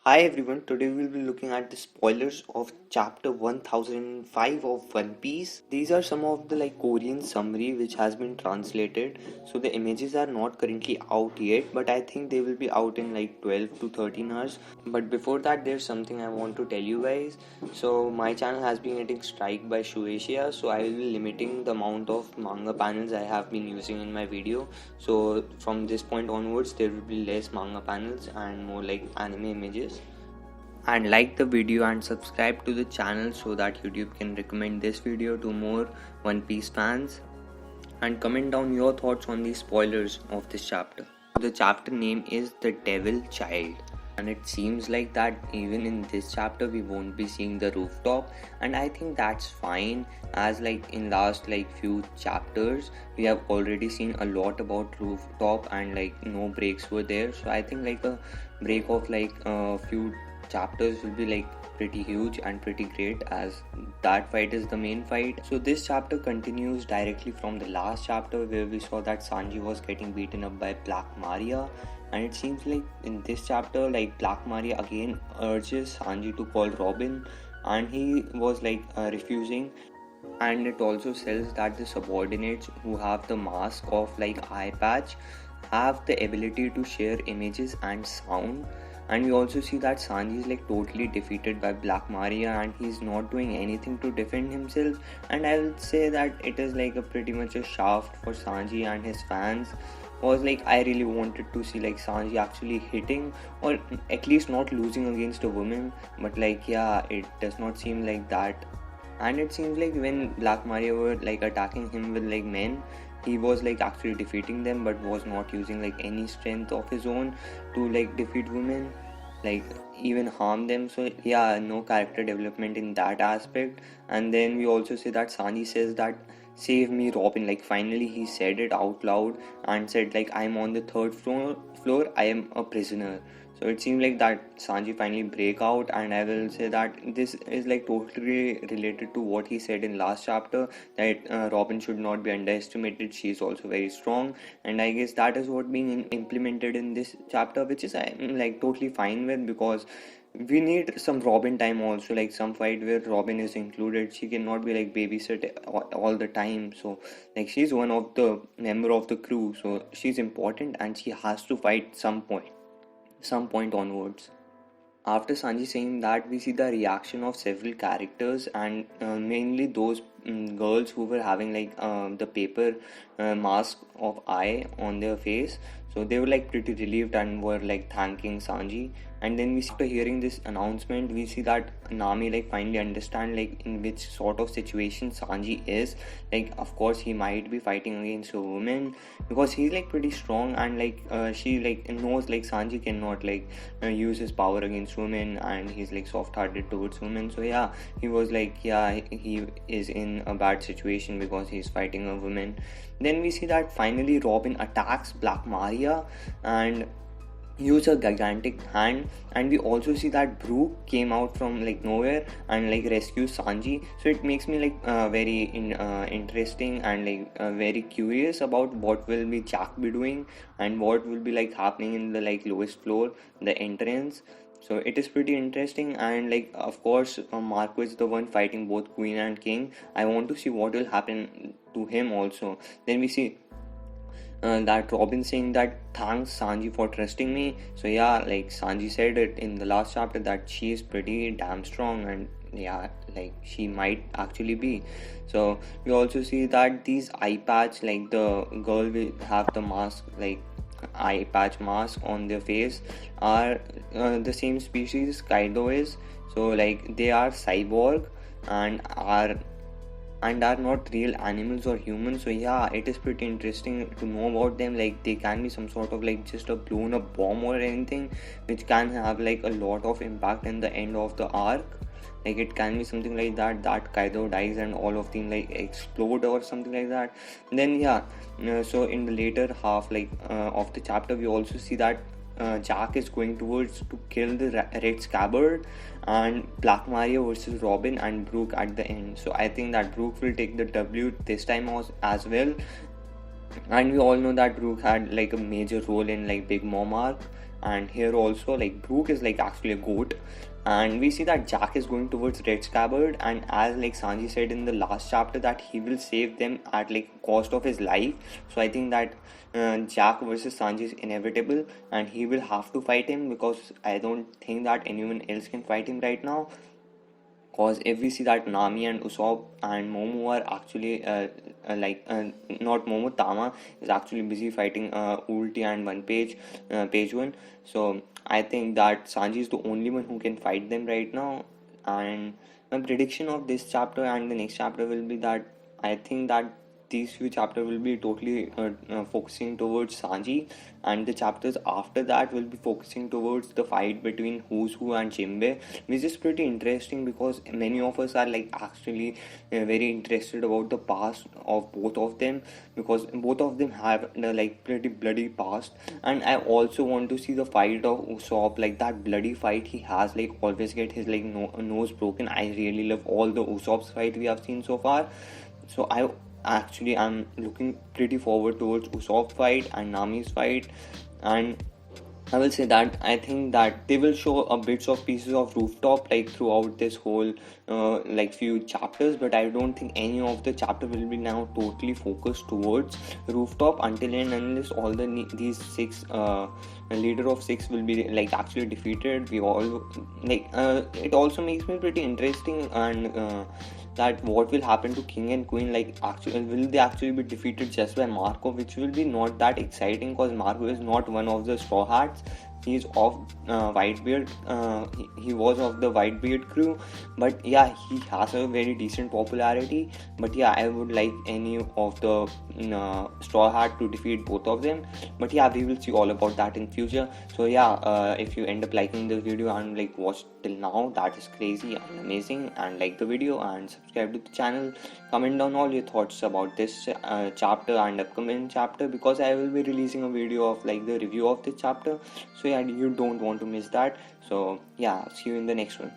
Hi everyone, today we'll be looking at the spoilers of chapter 1005 of One Piece. These are some of the Korean summary which has been translated. So the images are not currently out yet, but I think they will be out in 12 to 13 hours. But before that there's something I want to tell you guys. So my channel has been getting striked by Shueisha, so I will be limiting the amount of manga panels I have been using in my video. So from this point onwards there will be less manga panels and more like anime images. And like the video and subscribe to the channel so that YouTube can recommend this video to more One Piece fans, and comment down your thoughts on the spoilers of this chapter. The chapter name is The Devil Child, and it seems like that even in this chapter we won't be seeing the rooftop, and I think that's fine, as in last few chapters we have already seen a lot about rooftop and no breaks were there. So I think a break of a few chapters will be pretty huge and pretty great, as that fight is the main fight. So this chapter continues directly from the last chapter where we saw that Sanji was getting beaten up by Black Maria, and it seems like in this chapter Black Maria again urges Sanji to call Robin, and he was refusing. And it also says that the subordinates who have the mask of eye patch have the ability to share images and sound. And we also see that Sanji is totally defeated by Black Maria and he's not doing anything to defend himself. And I will say that it is a pretty much a shaft for Sanji and his fans, was I really wanted to see Sanji actually hitting, or at least not losing against a woman, but yeah, it does not seem like that. And it seems like when Black Maria were attacking him with men, he was actually defeating them, but was not using any strength of his own to defeat women, even harm them. So yeah, no character development in that aspect. And then we also see that Sanji says that save me Robin, finally he said it out loud and said I'm on the third floor, I am a prisoner. So it seems like that Sanji finally break out, and I will say that this is totally related to what he said in last chapter, that Robin should not be underestimated. She is also very strong, and I guess that is what being implemented in this chapter, which is I'm totally fine with, because we need some Robin time also, some fight where Robin is included. She cannot be babysit all the time. So she's one of the member of the crew, so she's important and she has to fight some point onwards. After Sanji saying that, we see the reaction of several characters, and mainly those girls who were having the paper mask of eye on their face. So they were pretty relieved and were thanking Sanji. And then we see, after hearing this announcement, we see that Nami finally understand in which sort of situation Sanji is. Of course he might be fighting against a woman because he's pretty strong, and she knows Sanji cannot use his power against women, and he's soft hearted towards women. So yeah, he was yeah, he is in a bad situation because he's fighting a woman. Then we see that finally Robin attacks Black Maria and use a gigantic hand, and we also see that Brook came out from nowhere and rescues Sanji. So it makes me very interesting and very curious about what will be Jack be doing and what will be happening in the lowest floor, the entrance. So it is pretty interesting, and of course Marco is the one fighting both Queen and King. I want to see what will happen to him also. Then we see that Robin saying that thanks Sanji for trusting me. So yeah, Sanji said it in the last chapter that she is pretty damn strong, and yeah, she might actually be. So we also see that these eye patch, the girl will have the mask, eye patch mask on their face, are the same species Kaido is. So they are cyborg and are not real animals or humans. So yeah, it is pretty interesting to know about them. They can be some sort of just a blown up bomb or anything, which can have a lot of impact in the end of the arc. It can be something like that Kaido dies and all of them explode or something like that. Then yeah, so in the later half of the chapter, we also see that Jack is going towards to kill the Red Scabbard, and Black Maria versus Robin and Brook at the end. So I think that Brook will take the W this time as well. And we all know that Brook had a major role in Big Mom arc, And here also, like, Brook is like actually a goat, and we see that Jack is going towards Red Scabbard, and as like Sanji said in the last chapter that he will save them at like cost of his life. So I think that Jack versus Sanji is inevitable, and he will have to fight him, because I don't think that anyone else can fight him right now. Cause if we see that Nami and Usopp and Momo are actually not Momo, Tama is actually busy fighting Ulti and Page One. So I think that Sanji is the only one who can fight them right now. And my prediction of this chapter and the next chapter will be that I think that these few chapters will be totally focusing towards Sanji, and the chapters after that will be focusing towards the fight between Who's Who and Jinbe, which is pretty interesting because many of us are like actually very interested about the past of both of them, because both of them have like pretty bloody past. And I also want to see the fight of Usopp, like that bloody fight he has, like always get his like nose broken. I really love all the Usopp's fight we have seen so far. So I'm looking pretty forward towards Usopp's fight and Nami's fight. And I will say that I think that they will show a bits of pieces of rooftop like throughout this whole like few chapters, but I don't think any of the chapter will be now totally focused towards rooftop until and unless all these six leader of six will be like actually defeated. We all like it also makes me pretty interesting, and that what will happen to King and Queen, like actually will they actually be defeated just by Marco, which will be not that exciting because Marco is not one of the Straw Hats. He is of Whitebeard. He was of the Whitebeard crew, but yeah, he has a very decent popularity. But yeah, I would like any of the Straw Hat to defeat both of them. But yeah, we will see all about that in future. So yeah, if you end up liking the video and like watch till now, that is crazy and amazing. And like the video and subscribe to the channel. Comment down all your thoughts about this chapter and upcoming chapter, because I will be releasing a video of like the review of this chapter. So yeah, you don't want to miss that. So yeah, see you in the next one.